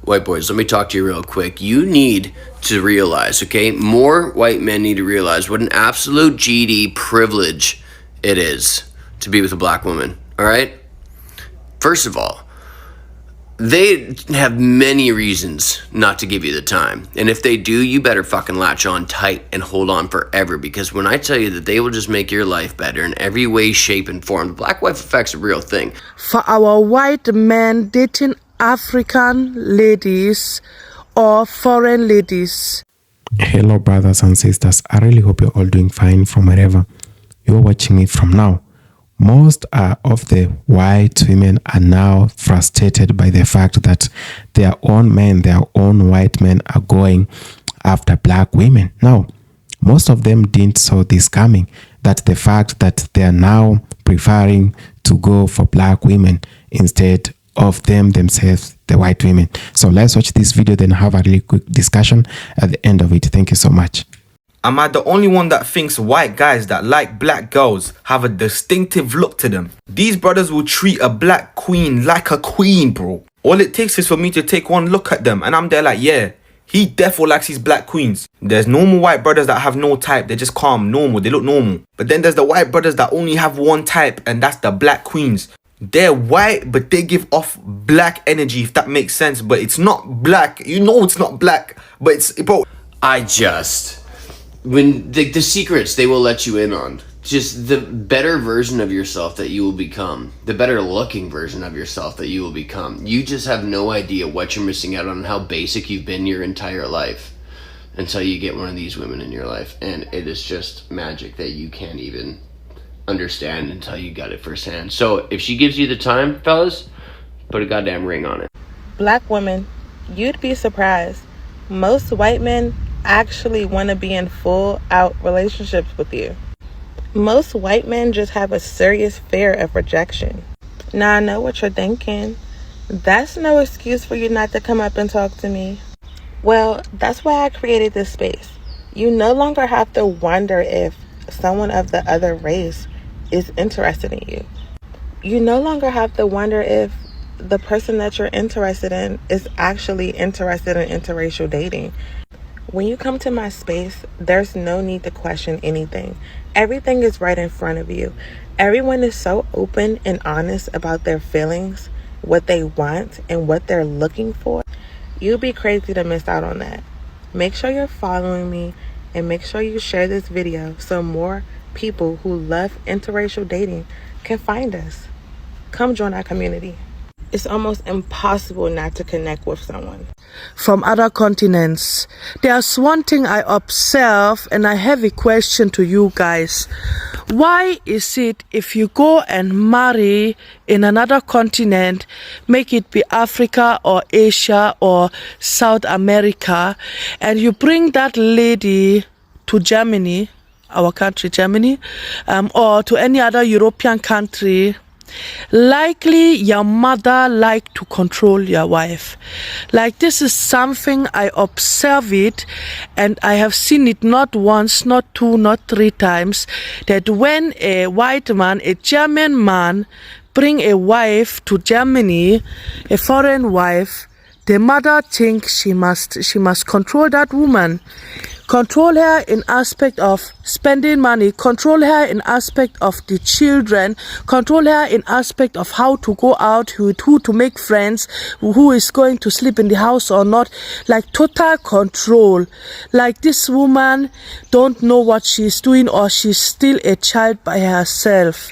White boys, let me talk to you real quick. You need to realize, okay? More white men need to realize what an absolute GD privilege it is to be with a black woman, all right? First of all, they have many reasons not to give you the time. And if they do, you better fucking latch on tight and hold on forever. Because when I tell you that they will just make your life better in every way, shape, and form, the black wife effect's a real thing. For our white men dating African ladies or foreign ladies. Hello, brothers and sisters. I really hope you're all doing fine from wherever you're watching me from now. Most of the white women are now frustrated by the fact that their own men, their own white men are going after black women. Now, most of them didn't saw this coming, that the fact that they are now preferring to go for black women instead of themselves, the white women. So let's watch this video, then have a really quick discussion at the end of it. Thank you so much. Am I the only one that thinks white guys that like black girls have a distinctive look to them? These brothers will treat a black queen like a queen, bro. All it takes is for me to take one look at them and I'm there like, yeah, he defo likes his black queens. There's normal white brothers that have no type. They're just calm, normal. They look normal. But then there's the white brothers that only have one type, and that's the black queens. They're white, but they give off black energy, if that makes sense. But it's not black. You know it's not black. But it's, bro. When the secrets they will let you in on, just the better version of yourself that you will become, the better looking version of yourself that you will become. You just have no idea what you're missing out on and how basic you've been your entire life until you get one of these women in your life. And it is just magic that you can't even understand until you got it firsthand. So if she gives you the time, fellas, put a goddamn ring on it. Black women, you'd be surprised. Most white men actually want to be in full out relationships with you. Most white men just have a serious fear of rejection. Now I know what you're thinking. That's no excuse for you not to come up and talk to me. Well, that's why I created this space. You no longer have to wonder if someone of the other race is interested in you. You no longer have to wonder if the person that you're interested in is actually interested in interracial dating. When you come to my space, there's no need to question anything. Everything is right in front of you. Everyone is so open and honest about their feelings, what they want, and what they're looking for. You'd be crazy to miss out on that. Make sure you're following me and make sure you share this video so more people who love interracial dating can find us. Come join our community. It's almost impossible not to connect with someone from other continents. There's one thing I observe, and I have a question to you guys. Why is it if you go and marry in another continent, make it be Africa or Asia or South America, and you bring that lady to Germany, our country Germany, or to any other European country, likely your mother like to control your wife? Like, this is something I observe it, and I have seen it not once, not two, not three times, that when a white man, a German man, bring a wife to Germany, a foreign wife, the mother thinks she must control that woman. Control her in aspect of spending money, control her in aspect of the children, control her in aspect of how to go out, with who to make friends, who is going to sleep in the house or not. Like, total control. Like, this woman don't know what she's doing, or she's still a child by herself.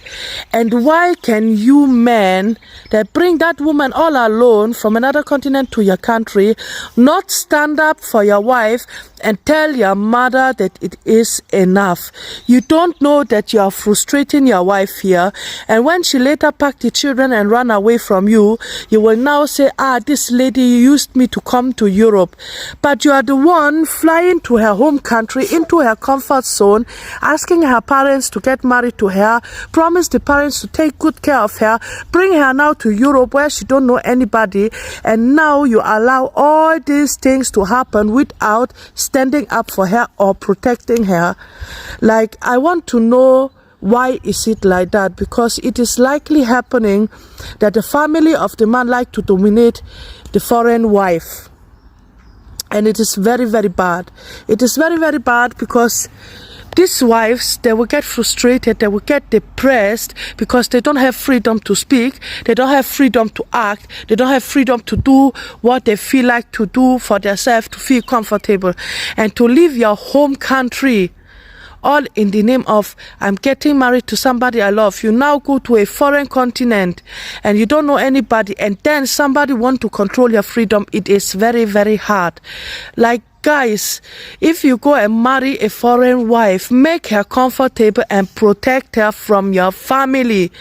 And why can you men that bring that woman all alone from another continent to your country not stand up for your wife and tell your mother that it is enough? You don't know that you are frustrating your wife here, and when she later pack the children and run away from you, you will now say, this lady used me to come to Europe. But you are the one flying to her home country, into her comfort zone, asking her parents to get married to her, promise the parents to take good care of her, bring her now to Europe where she don't know anybody, and now you allow all these things to happen without standing up for her or protecting her. Like, I want to know Why is it like that? Because it is likely happening that the family of the man like to dominate the foreign wife. And it is very, very bad. It is very, very bad because these wives, they will get frustrated, they will get depressed because they don't have freedom to speak, they don't have freedom to act, they don't have freedom to do what they feel like to do for themselves, to feel comfortable, and to leave your home country all in the name of I'm getting married to somebody I love. You now go to a foreign continent and you don't know anybody, and then somebody want to control your freedom. It is very, very hard. Like, guys, if you go and marry a foreign wife, make her comfortable and protect her from your family.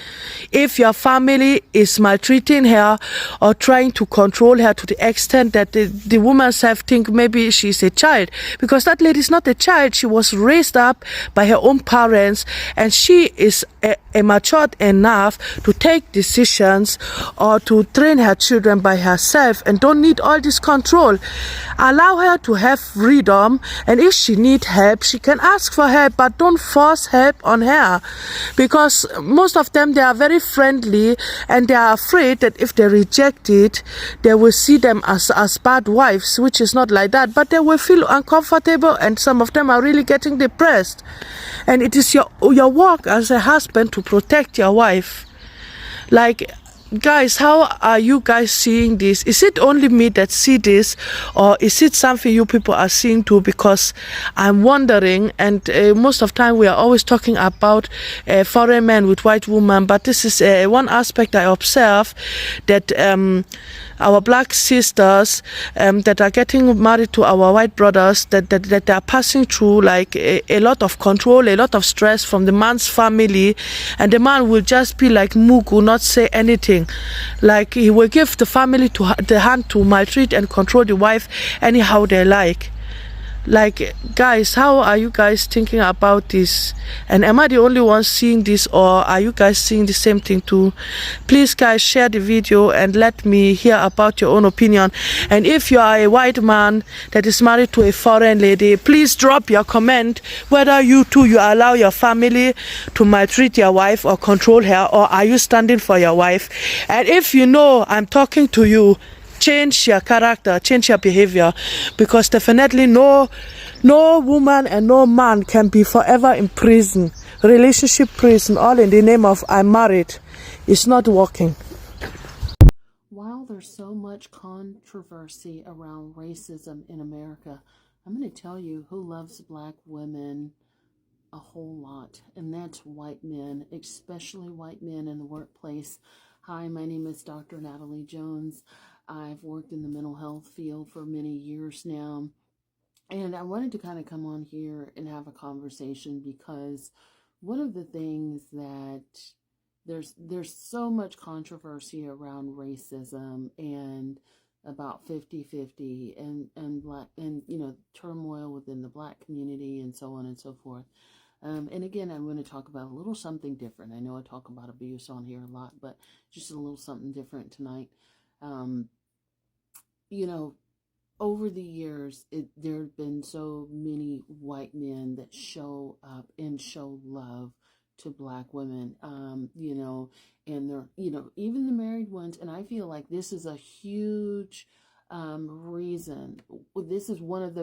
If your family is maltreating her or trying to control her to the extent that the woman self think maybe she's a child, because that lady is not a child, she was raised up by her own parents, and she is matured enough to take decisions or to train her children by herself and don't need all this control. Allow her to have freedom, and if she needs help, she can ask for help, but don't force help on her, because most of them, they are very friendly and they are afraid that if they reject it, they will see them as bad wives, which is not like that, but they will feel uncomfortable, and some of them are really getting depressed. And it is your work as a husband to protect your wife. Like, guys, how are you guys seeing this? Is it only me that see this, or is it something you people are seeing too? Because I'm wondering, and most of the time we are always talking about foreign men with white women, but this is one aspect I observe, that our black sisters that are getting married to our white brothers, that they are passing through like a lot of control, a lot of stress from the man's family, and the man will just be like Mugu, not say anything. Like, he will give the family the hand to maltreat and control the wife anyhow they like. Like, guys, how are you guys thinking about this? And am I the only one seeing this, or are you guys seeing the same thing too? Please, guys, share the video and let me hear about your own opinion. And if you are a white man that is married to a foreign lady, please drop your comment whether you allow your family to maltreat your wife or control her, or are you standing for your wife? And if you know I'm talking to you, change your character, change your behavior, because definitely no woman and no man can be forever in prison, relationship prison, all in the name of I'm married. It's not working. While there's so much controversy around racism in America, I'm going to tell you who loves black women a whole lot, and that's white men, especially white men in the workplace. Hi, my name is Dr. Natalie Jones. I've worked in the mental health field for many years now, and I wanted to kind of come on here and have a conversation because one of the things that there's so much controversy around racism and about 50-50 and black and turmoil within the black community and so on and so forth. And again, I'm going to talk about a little something different. I know I talk about abuse on here a lot, but just a little something different tonight. Um, Over the years, there have been so many white men that show up and show love to black women, and they're, even the married ones. And I feel like this is a huge reason. This is one of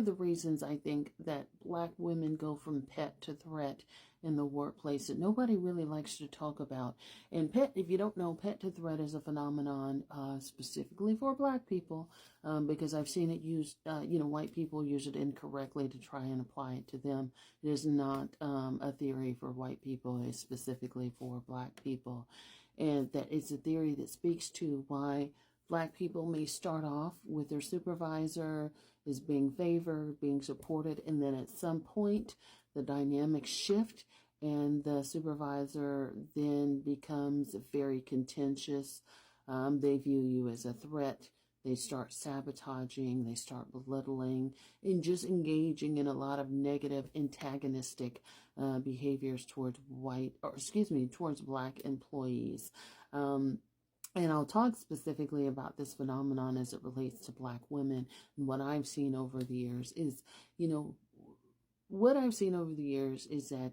the reasons I think that black women go from pet to threat in the workplace that nobody really likes to talk about. And pet, if you don't know, pet to threat is a phenomenon specifically for black people, because I've seen it used, white people use it incorrectly to try and apply it to them. It is not a theory for white people, it's specifically for black people. And that it's a theory that speaks to why black people may start off with their supervisor as being favored, being supported, and then at some point the dynamics shift and the supervisor then becomes very contentious. They view you as a threat. They start sabotaging, they start belittling, and just engaging in a lot of negative, antagonistic behaviors towards towards black employees. And I'll talk specifically about this phenomenon as it relates to black women. And what I've seen over the years is, what I've seen over the years is that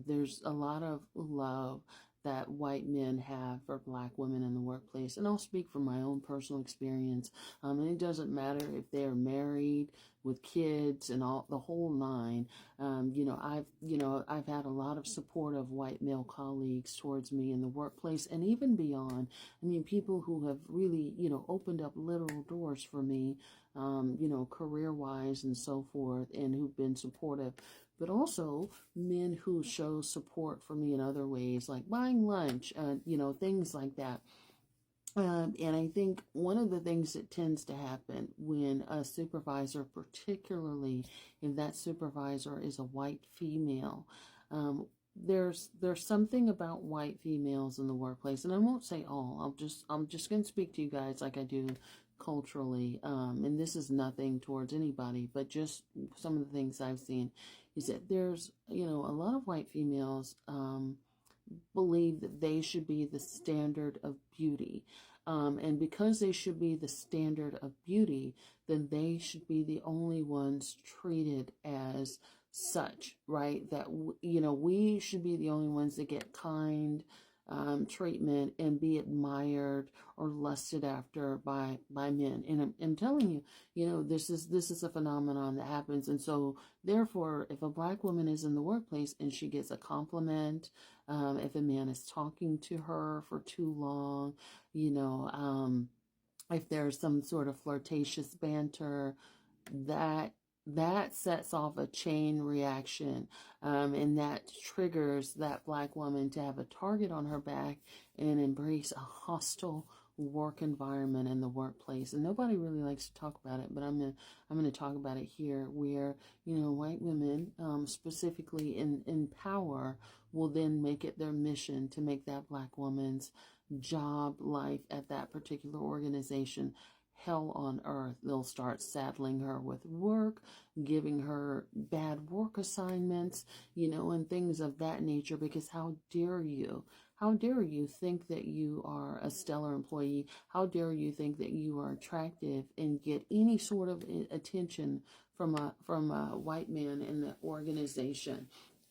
there's a lot of love that white men have for black women in the workplace. And I'll speak from my own personal experience. And it doesn't matter if they're married with kids and all the whole nine. I've had a lot of supportive white male colleagues towards me in the workplace and even beyond. I mean, people who have really, opened up literal doors for me, career wise and so forth, and who've been supportive, but also men who show support for me in other ways, like buying lunch, things like that. And I think one of the things that tends to happen when a supervisor, particularly if that supervisor is a white female, there's something about white females in the workplace, and I won't say all. I'm just going to speak to you guys like I do culturally, and this is nothing towards anybody, but just some of the things I've seen is that there's a lot of white females believe that they should be the standard of beauty. And because they should be the standard of beauty, then they should be the only ones treated as such, right? That, we should be the only ones that get kind treatment and be admired or lusted after by men. And I'm telling you, this is a phenomenon that happens. And so therefore, if a black woman is in the workplace and she gets a compliment, if a man is talking to her for too long, if there's some sort of flirtatious banter, that sets off a chain reaction, and that triggers that black woman to have a target on her back and embrace a hostile work environment in the workplace. And nobody really likes to talk about it, but I'm gonna talk about it here, where white women, specifically in power, will then make it their mission to make that black woman's job life at that particular organization hell on earth. They'll start saddling her with work, giving her bad work assignments, and things of that nature, because how dare you? How dare you think that you are a stellar employee? How dare you think that you are attractive and get any sort of attention from a white man in the organization?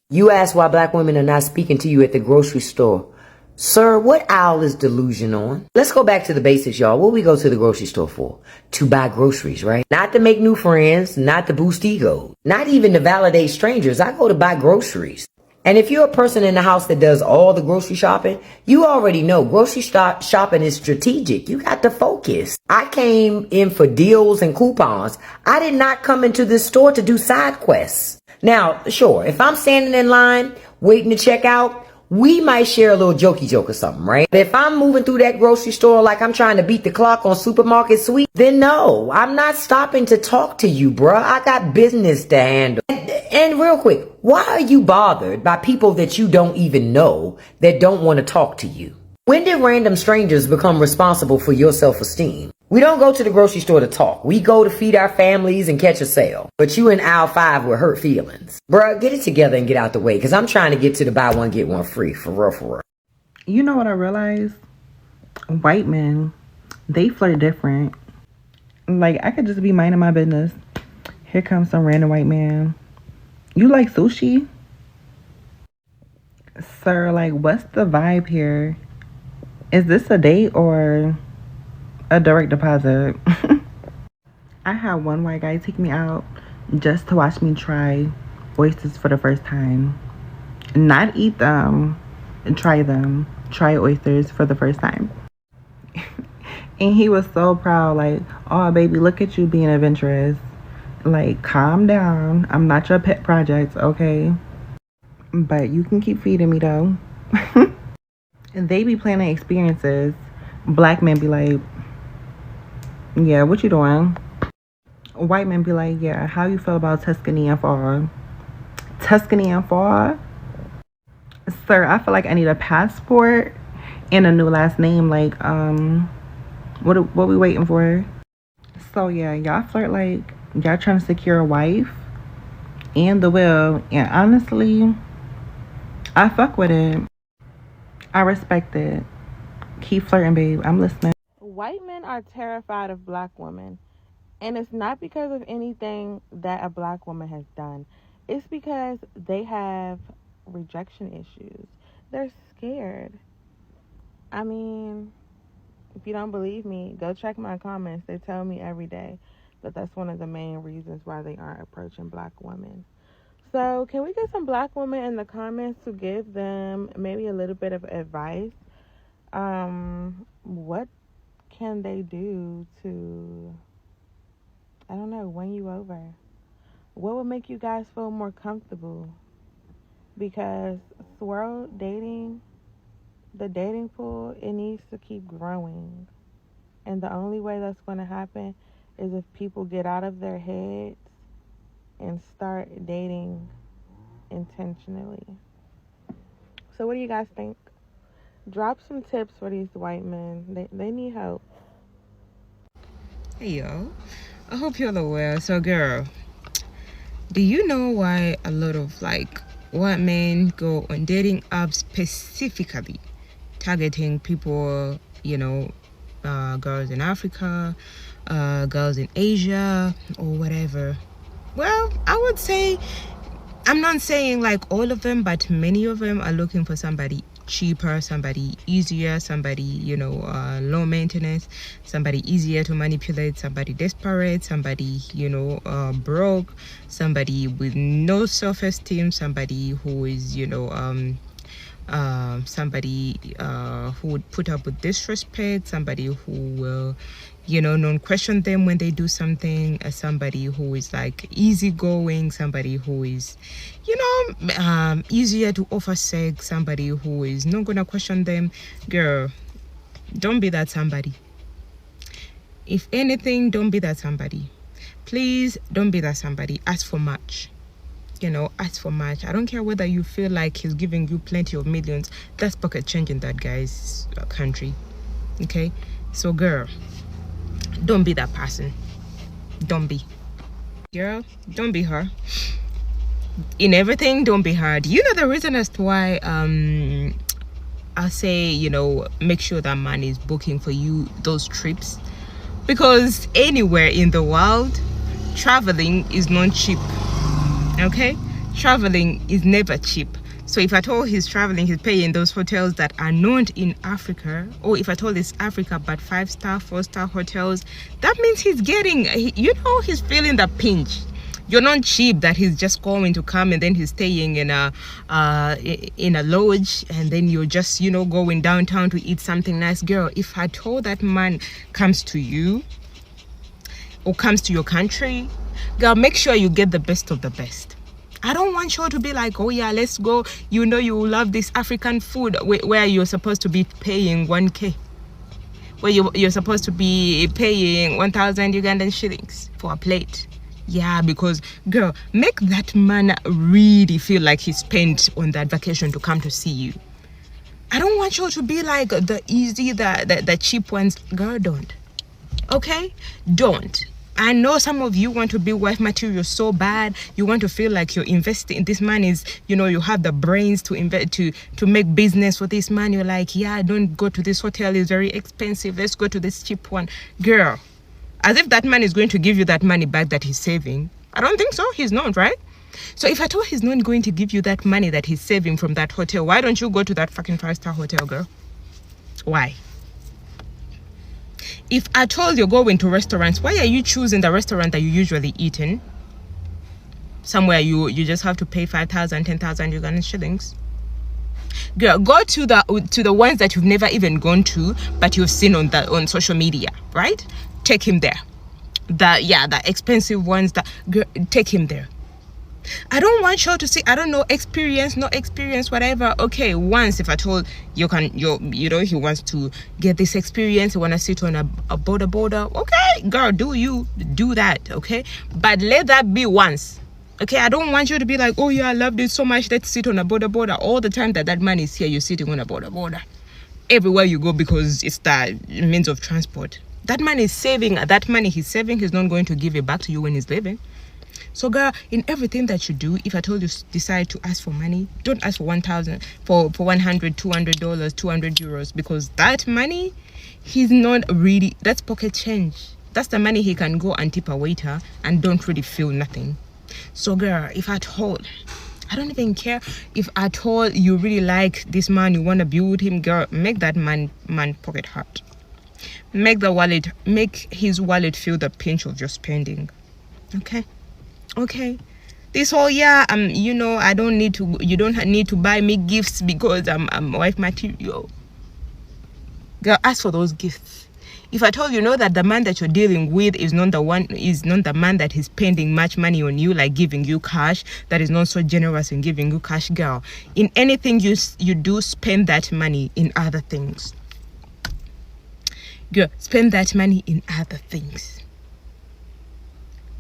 You ask why black women are not speaking to you at the grocery store. Sir, what aisle is delusion on? Let's go back to the basics, y'all. What we go to the grocery store for? To buy groceries, right? Not to make new friends, not to boost ego, not even to validate strangers. I go to buy groceries. And if you're a person in the house that does all the grocery shopping, you already know grocery shopping is strategic. You got to focus. I came in for deals and coupons. I did not come into this store to do side quests. Now, sure, if I'm standing in line waiting to check out, we might share a little jokey joke or something, right? But if I'm moving through that grocery store like I'm trying to beat the clock on Supermarket Sweep, then no, I'm not stopping to talk to you, bruh. I got business to handle. And real quick, why are you bothered by people that you don't even know that don't want to talk to you? When did random strangers become responsible for your self-esteem? We don't go to the grocery store to talk. We go to feed our families and catch a sale. But you in aisle 5 with hurt feelings. Bruh, get it together and get out the way, because I'm trying to get to the buy one, get one free. For real, for real. You know what I realized? White men, they flirt different. Like, I could just be minding my business. Here comes some random white man. You like sushi? Sir, like, what's the vibe here? Is this a date or a direct deposit? I had one white guy take me out just to watch me try oysters for the first time. Not eat them, try them. Try oysters for the first time. And he was so proud, like, oh, baby, look at you being adventurous. Like, calm down. I'm not your pet project, okay? But you can keep feeding me, though. And they be planning experiences. Black men be like, yeah, what you doing? White men be like, yeah, how you feel about Tuscany and fall? Tuscany and fall? Sir, I feel like I need a passport and a new last name. Like, what we waiting for? So yeah, y'all flirt like y'all trying to secure a wife and the will. And honestly, I fuck with it. I respect it. Keep flirting, babe. I'm listening. White men are terrified of black women, and it's not because of anything that a black woman has done. It's because they have rejection issues. They're scared. I mean, if you don't believe me, go check my comments. They tell me every day that that's one of the main reasons why they aren't approaching black women. So, can we get some black women in the comments to give them maybe a little bit of advice? What can they do to, I don't know, win you over? What would make you guys feel more comfortable? Because swirl dating, the dating pool, it needs to keep growing. And the only way that's going to happen is if people get out of their heads and start dating intentionally. So what do you guys think? Drop some tips for these white men. They need help. Hey yo, I hope you're all well. So girl, do you know why a lot of like white men go on dating apps specifically targeting people, girls in Africa, girls in Asia or whatever? Well, I would say, I'm not saying like all of them, but many of them are looking for somebody cheaper, somebody easier, somebody low maintenance, somebody easier to manipulate, somebody desperate, somebody broke, somebody with no self-esteem, somebody who is somebody who would put up with disrespect, somebody who will not question them when they do something, somebody who is like easygoing, somebody who is easier to offer sex, somebody who is not gonna question them. Girl, don't be that somebody. If anything, don't be that somebody. Please don't be that somebody. Ask for much. Ask for much. I don't care whether you feel like he's giving you plenty of millions. That's pocket change in that guy's country. Okay? So girl, don't be that person. Don't be. Girl, don't be her. In everything, don't be her. You know the reason as to why I say, make sure that man is booking for you those trips? Because anywhere in the world, traveling is not cheap. Okay, traveling is never cheap. So if at all he's traveling, he's paying those hotels that are not in Africa, or if at all it's Africa but 5-star 4-star hotels, that means he's getting, he's feeling the pinch. You're not cheap that he's just going to come and then he's staying in a lodge, and then you're just going downtown to eat something nice. Girl, if at all that man comes to you or comes to your country, girl, make sure you get the best of the best. I don't want you to be like, oh yeah, let's go. You love this African food where you're supposed to be paying 1K. Where you're supposed to be paying 1,000 Ugandan shillings for a plate. Yeah, because girl, make that man really feel like he spent on that vacation to come to see you. I don't want you to be like the easy, the cheap ones. Girl, don't. Okay? Don't. I know some of you want to be wife material so bad. You want to feel like you're investing. This man is, you have the brains to invest, to make business with this man. You're like, yeah, don't go to this hotel. It's very expensive. Let's go to this cheap one. Girl, as if that man is going to give you that money back that he's saving. I don't think so. He's not, right? So if at all he's not going to give you that money that he's saving from that hotel, why don't you go to that fucking 5-star hotel, girl? Why? If at all you're going to restaurants, why are you choosing the restaurant that you usually eat in? Somewhere you just have to pay 5,000, 10,000 Ugandan shillings. Girl, go to the ones that you've never even gone to, but you've seen on social media, right? Take him there. The expensive ones. Girl, take him there. I don't want you to see, I don't know, no experience, whatever. Okay, once if at all he wants to get this experience, he want to sit on a border. Okay, girl, do that, okay? But let that be once. Okay, I don't want you to be like, oh yeah, I love this so much, let's sit on a border. All the time that man is here, you're sitting on a border. Everywhere you go, because it's the means of transport. That man is saving, that money he's saving, he's not going to give it back to you when he's leaving. So girl, in everything that you do, if I told you decide to ask for money, don't ask for 1,000, for $100, $200, 200 euros, because that money, he's not really, that's pocket change. That's the money he can go and tip a waiter and don't really feel nothing. So girl, if at all, I don't even care if at all you really like this man, you want to be with him, girl, make that man pocket hurt. Make his wallet feel the pinch of your spending. Okay. This whole I don't need to. You don't need to buy me gifts because I'm wife material. Girl, ask for those gifts. If at all you know that the man that you're dealing with is not the man that is spending much money on you, like giving you cash, that is not so generous in giving you cash, girl, in anything you do, spend that money in other things. Girl, spend that money in other things.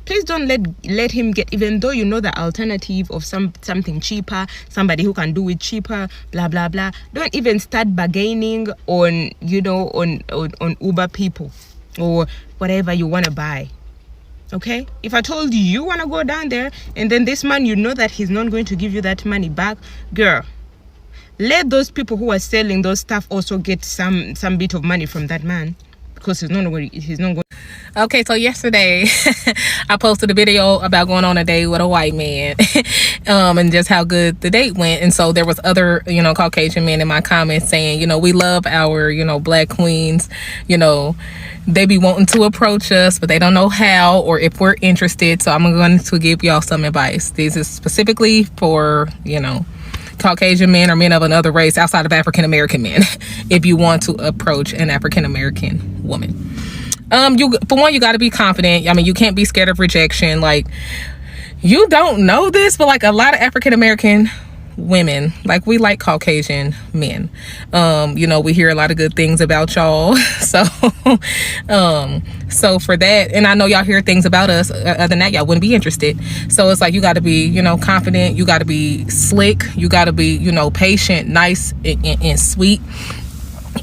Please don't let him get, even though you know the alternative of something cheaper, somebody who can do it cheaper, blah blah blah. Don't even start bargaining on Uber people or whatever you want to buy. Okay, if I told you want to go down there and then this man, you know that he's not going to give you that money back, girl, let those people who are selling those stuff also get some bit of money from that man, because he's not going. Okay, so yesterday I posted a video about going on a date with a white man and just how good the date went. And so there was other, Caucasian men in my comments saying, we love our, black queens, they be wanting to approach us, but they don't know how or if we're interested. So I'm going to give y'all some advice. This is specifically for, Caucasian men or men of another race outside of African American men if you want to approach an African American woman. For one, you got to be confident. I mean, you can't be scared of rejection. Like, you don't know this, but like a lot of African American women, like, we like Caucasian men. We hear a lot of good things about y'all. So for that, and I know y'all hear things about us. Other than that, y'all wouldn't be interested. So it's like, you got to be, confident. You got to be slick. You got to be, patient, nice, and sweet.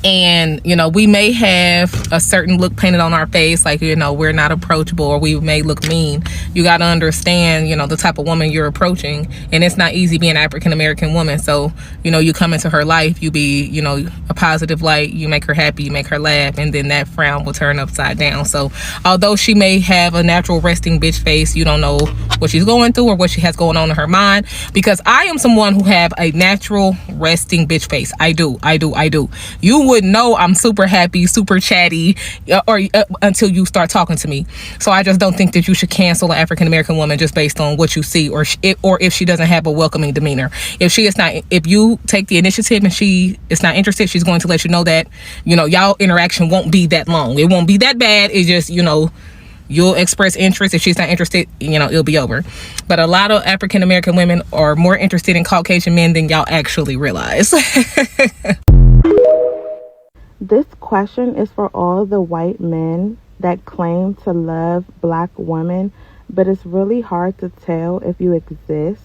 And we may have a certain look painted on our face, like we're not approachable, or we may look mean. You got to understand the type of woman you're approaching, and it's not easy being an African American woman. So you come into her life, you be a positive light, you make her happy, you make her laugh, and then that frown will turn upside down. So although she may have a natural resting bitch face, you don't know what she's going through or what she has going on in her mind, because I am someone who have a natural resting bitch face. I do. You would know I'm super happy, super chatty, or until you start talking to me. So I just don't think that you should cancel an African American woman just based on what you see, or if she doesn't have a welcoming demeanor. If you take the initiative and she is not interested, she's going to let you know that y'all interaction won't be that long. It won't be that bad. It's just you'll express interest. If she's not interested, it'll be over. But a lot of African American women are more interested in Caucasian men than y'all actually realize. This question is for all the white men that claim to love black women, but it's really hard to tell if you exist.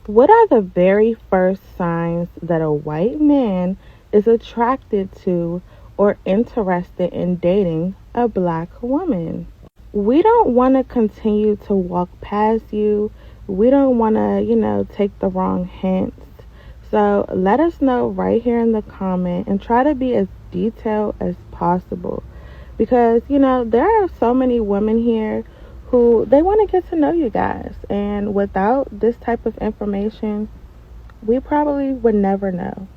What are the very first signs that a white man is attracted to or interested in dating a black woman? We don't want to continue to walk past you. We don't want to, take the wrong hints. So let us know right here in the comment, and try to be as detailed as possible, because there are so many women here who they want to get to know you guys, and without this type of information we probably would never know.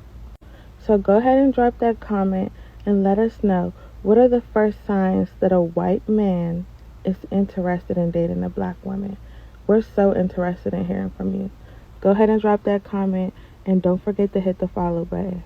So go ahead and drop that comment and let us know, what are the first signs that a white man is interested in dating a black woman? We're so interested in hearing from you. Go ahead and drop that comment. And don't forget to hit the follow button.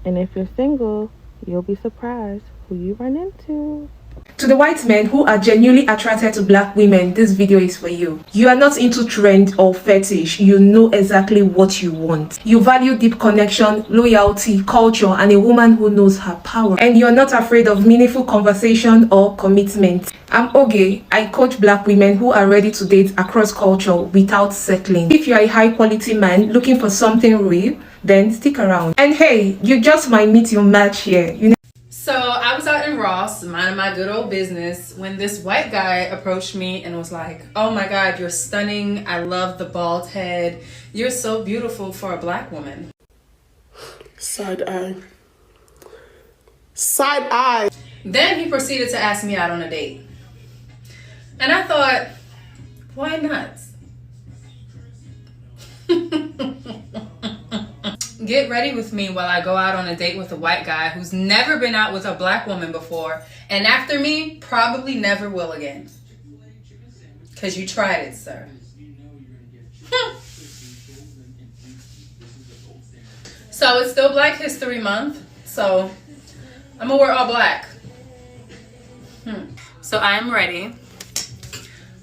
And if you're single, you'll be surprised who you run into. To the white men who are genuinely attracted to black women, this video is for you. You are not into trend or fetish. You know exactly what you want. You value deep connection, loyalty, culture, and a woman who knows her power. And you're not afraid of meaningful conversation or commitment. I'm Oge. I coach black women who are ready to date across culture without settling. If you're a high quality man looking for something real, then stick around. And hey, you just might meet your match here. So I was out in Ross, minding my good old business, when this white guy approached me and was like, "Oh my God, you're stunning. I love the bald head. You're so beautiful for a black woman." Side eye. Side eye. Then he proceeded to ask me out on a date. And I thought, why not? get ready with me while I go out on a date with a white guy who's never been out with a black woman before, and after me, probably never will again. Because you tried it, sir. So it's still Black History Month, so I'm gonna wear all black. So I'm ready.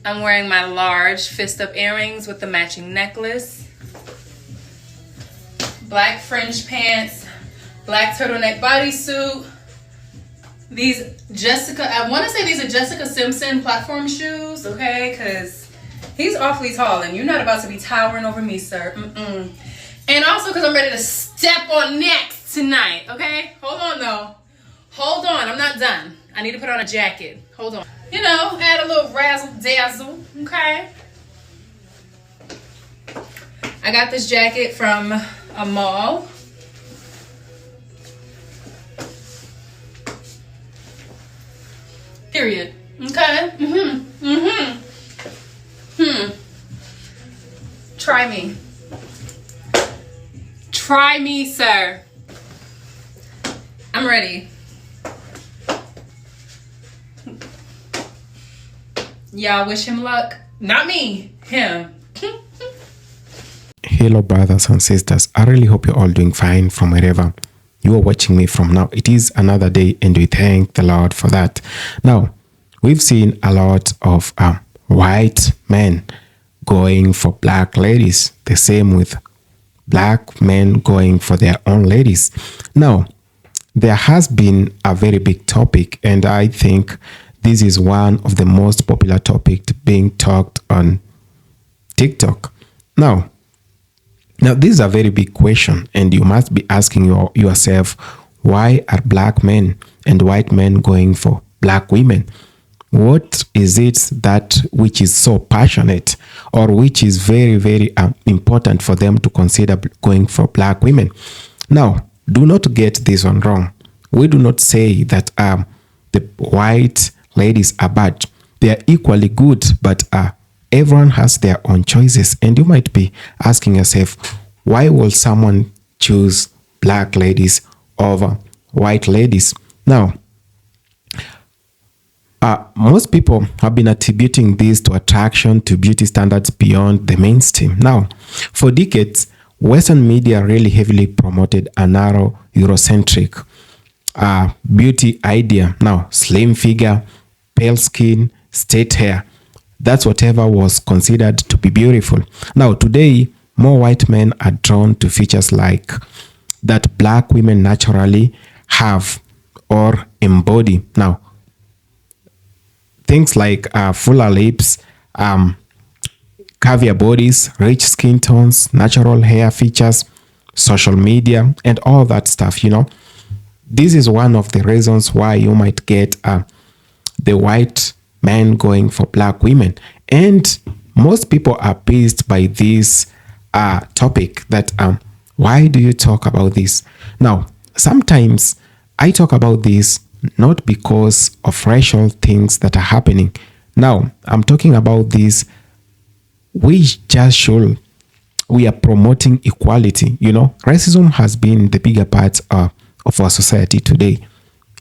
I'm wearing my large fist-up earrings with the matching necklace, black fringe pants, black turtleneck bodysuit. These I want to say these are Jessica Simpson platform shoes, okay? Because he's awfully tall, and you're not about to be towering over me, sir. And also because I'm ready to step on necks tonight, okay? Hold on, though. Hold on, I'm not done. I need to put on a jacket. Hold on. You know, add a little razzle-dazzle, okay? I got this jacket from a mall. Period. Okay? Try me. Try me, sir. I'm ready. Y'all wish him luck. Not me. Him. Hello, brothers and sisters. I really hope you're all doing fine from wherever you are watching me from now. It is another day, and we thank the Lord for that. Now, we've seen a lot of white men going for black ladies. The same with black men going for their own ladies. Now, there has been a very big topic, and I think this is one of the most popular topics being talked on TikTok. Now, this is a very big question, and you must be asking yourself, why are black men and white men going for black women? What is it that which is so passionate, or which is very, very important for them to consider going for black women? Now, do not get this one wrong. We do not say that the white ladies are bad. They are equally good, but everyone has their own choices. And you might be asking yourself, why will someone choose black ladies over white ladies? Now, most people have been attributing this to attraction to beauty standards beyond the mainstream. Now, for decades, Western media really heavily promoted a narrow Eurocentric beauty idea. Now, slim figure, pale skin, straight hair. That's whatever was considered to be beautiful. Now, today, more white men are drawn to features like that black women naturally have or embody. Now, things like fuller lips, curvier bodies, rich skin tones, natural hair features, social media, and all that stuff, you know. This is one of the reasons why you might get the white men going for black women. And most people are pissed by this topic that why do you talk about this? Now, sometimes I talk about this not because of racial things that are happening. Now, I'm talking about this. We are promoting equality. You know, racism has been the bigger part of our society today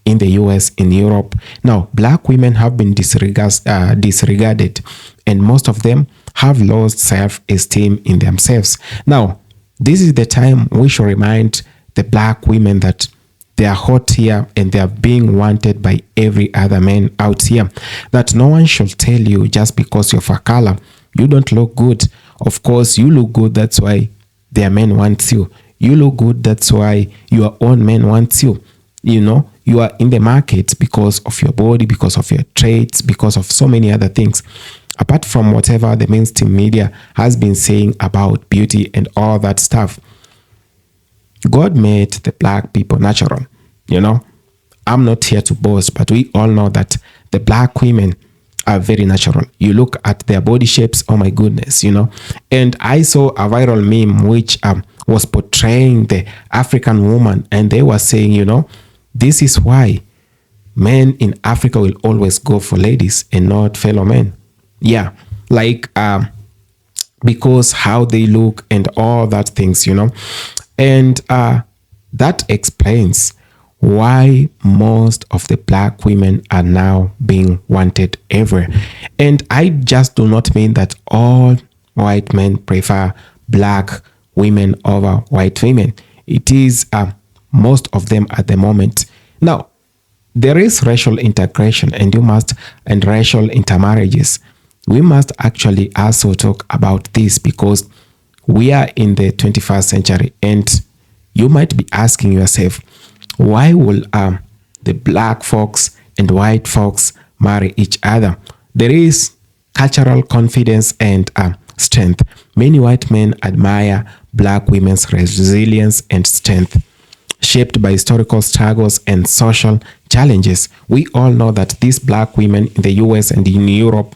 in the US, in Europe. Now, black women have been disregarded, and most of them have lost self-esteem in themselves. Now, this is the time we should remind the black women that they are hot here and they are being wanted by every other man out here. That no one should tell you just because you're of a color, you don't look good. Of course, you look good. That's why their men want you. You look good. That's why your own men want you. You know, you are in the market because of your body, because of your traits, because of so many other things. Apart from whatever the mainstream media has been saying about beauty and all that stuff. God made the black people natural, you know. I'm not here to boast, but we all know that the black women are very natural. You look at their body shapes, oh my goodness, you know. And I saw a viral meme which was portraying the African woman, and they were saying, you know, this is why men in Africa will always go for ladies and not fellow men. Yeah, like because how they look and all that things, you know. And that explains why most of the black women are now being wanted everywhere. And I just do not mean that all white men prefer black women over white women. It is most of them at the moment. Now, there is racial integration and racial intermarriages. We must actually also talk about this because we are in the 21st century, and you might be asking yourself, why will the black folks and white folks marry each other? There is cultural confidence and strength. Many white men admire black women's resilience and strength, shaped by historical struggles and social challenges. We all know that these black women in the US and in Europe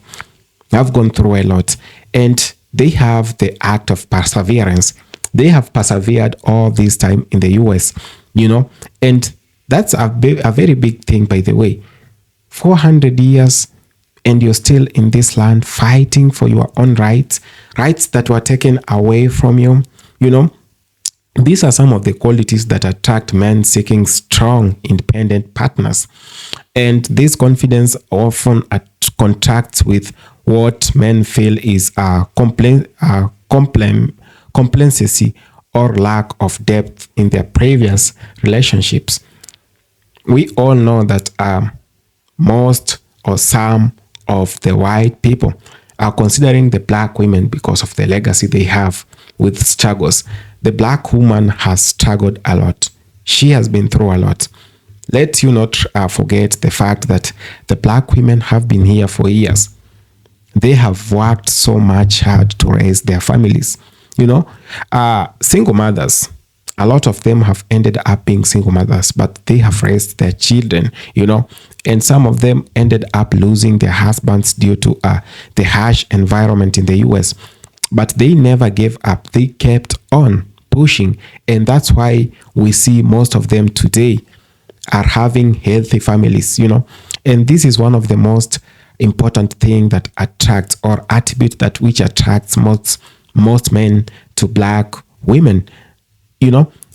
have gone through a lot, and they have the act of perseverance. They have persevered all this time in the US, and that's a very big thing, by the way. 400 years, and you're still in this land fighting for your own rights that were taken away from you. These are some of the qualities that attract men seeking strong, independent partners. And this confidence often contracts with what men feel is complacency or lack of depth in their previous relationships. We all know that most or some of the white people are considering the black women because of the legacy they have with struggles. The black woman has struggled a lot. She has been through a lot. Let you not forget the fact that the black women have been here for years. They have worked so much hard to raise their families. Single mothers, a lot of them have ended up being single mothers, but they have raised their children, and some of them ended up losing their husbands due to the harsh environment in the US. But they never gave up. They kept on pushing, and that's why we see most of them today are having healthy families, And this is one of the most important thing that attracts, or attribute that which attracts most men to black women,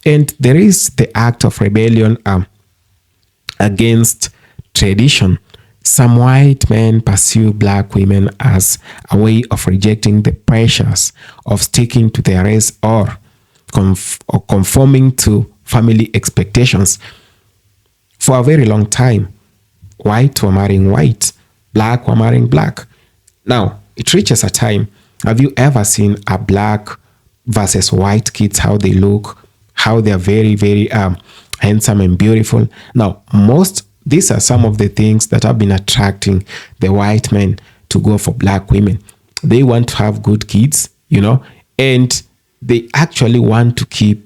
And there is the act of rebellion against tradition. Some white men pursue black women as a way of rejecting the pressures of sticking to their race or conforming to family expectations. For a very long time, white were marrying white, black were marrying black. Now, it reaches a time. Have you ever seen a black versus white kids, how they look, how they are very, very handsome and beautiful? Now, these are some of the things that have been attracting the white men to go for black women. They want to have good kids, and they actually want to keep,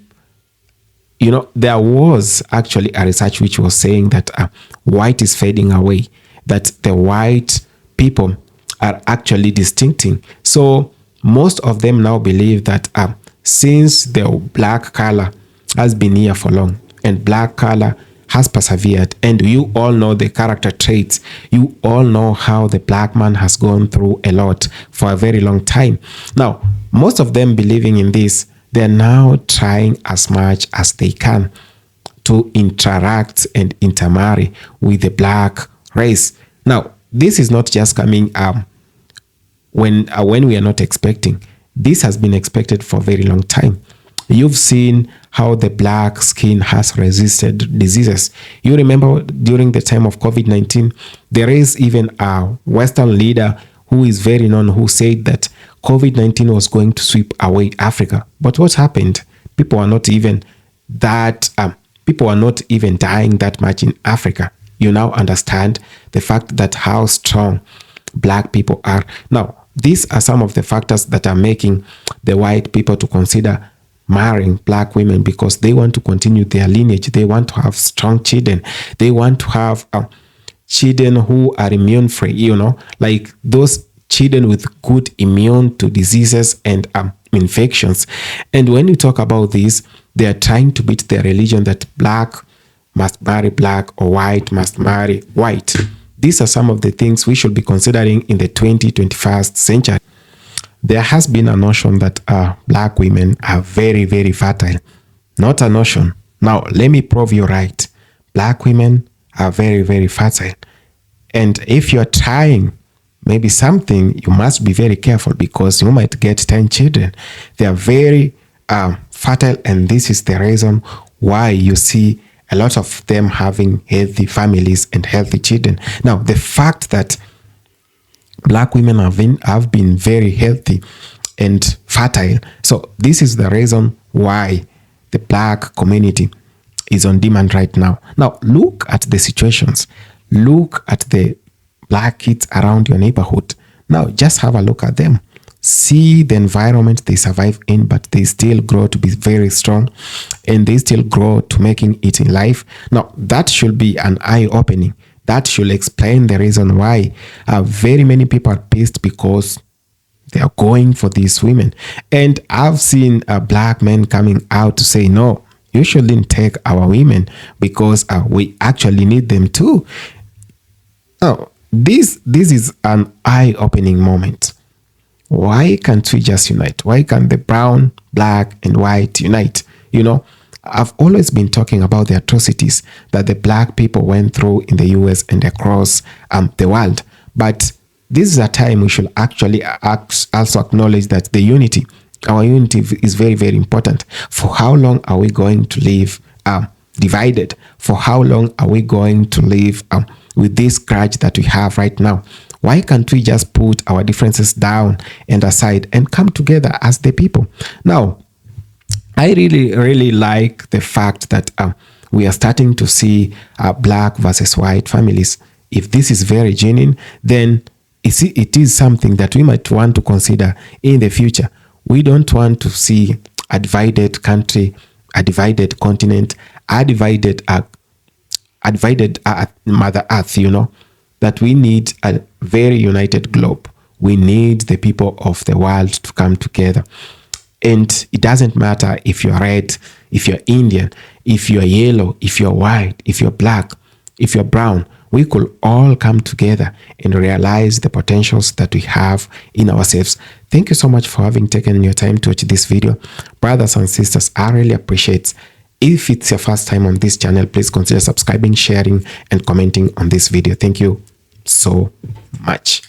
there was actually a research which was saying that white is fading away, that the white people are actually distincting. So most of them now believe that since the black color has been here for long and black color has persevered, and you all know the character traits, you all know how the black man has gone through a lot for a very long time. Now, most of them believing in this, they're now trying as much as they can to interact and intermarry with the black race. Now, this is not just coming when we are not expecting. This has been expected for a very long time. You've seen how the black skin has resisted diseases. You remember during the time of COVID-19, there is even a Western leader who is very known who said that COVID-19 was going to sweep away Africa. But what happened? People are not even dying that much in Africa. You now understand the fact that how strong black people are. Now, these are some of the factors that are making the white people to consider marrying black women, because they want to continue their lineage. They want to have strong children. They want to have children who are immune free, like those children with good immune to diseases and infections. And when you talk about this, they are trying to beat their religion that black must marry black or white must marry white. These are some of the things we should be considering in the 21st century. There has been a notion that black women are very, very fertile. not a notion. Now, let me prove you right. Black women are very, very fertile. And if you're trying maybe something, you must be very careful because you might get 10 children. They are very fertile, and this is the reason why you see a lot of them having healthy families and healthy children. Now, the fact that Black women have been very healthy and fertile, so this is the reason why the Black community is on demand right now. Now, look at the situations. Look at the Black kids around your neighborhood. Now, just have a look at them. See the environment they survive in, but they still grow to be very strong and they still grow to making it in life. Now, that should be an eye-opening. That should explain the reason why very many people are pissed because they are going for these women. And I've seen Black men coming out to say, no, you shouldn't take our women because we actually need them too. Now, this is an eye-opening moment. Why can't we just unite? Why can't the brown, black, and white unite? You know, I've always been talking about the atrocities that the Black people went through in the US and across the world. But this is a time we should actually also acknowledge that our unity is very, very important. For how long are we going to live divided? For how long are we going to live with this grudge that we have right now? Why can't we just put our differences down and aside and come together as the people? Now, I really, really like the fact that we are starting to see Black versus white families. If this is very genuine, then it is something that we might want to consider in the future. We don't want to see a divided country, a divided continent, a divided Mother Earth, you know, that we need a very united globe. We need the people of the world to come together. And it doesn't matter if you're red, if you're Indian, if you're yellow, if you're white, if you're black, if you're brown. We could all come together and realize the potentials that we have in ourselves. Thank you so much for having taken your time to watch this video. Brothers and sisters, I really appreciate it. If it's your first time on this channel, please consider subscribing, sharing, and commenting on this video. Thank you so much.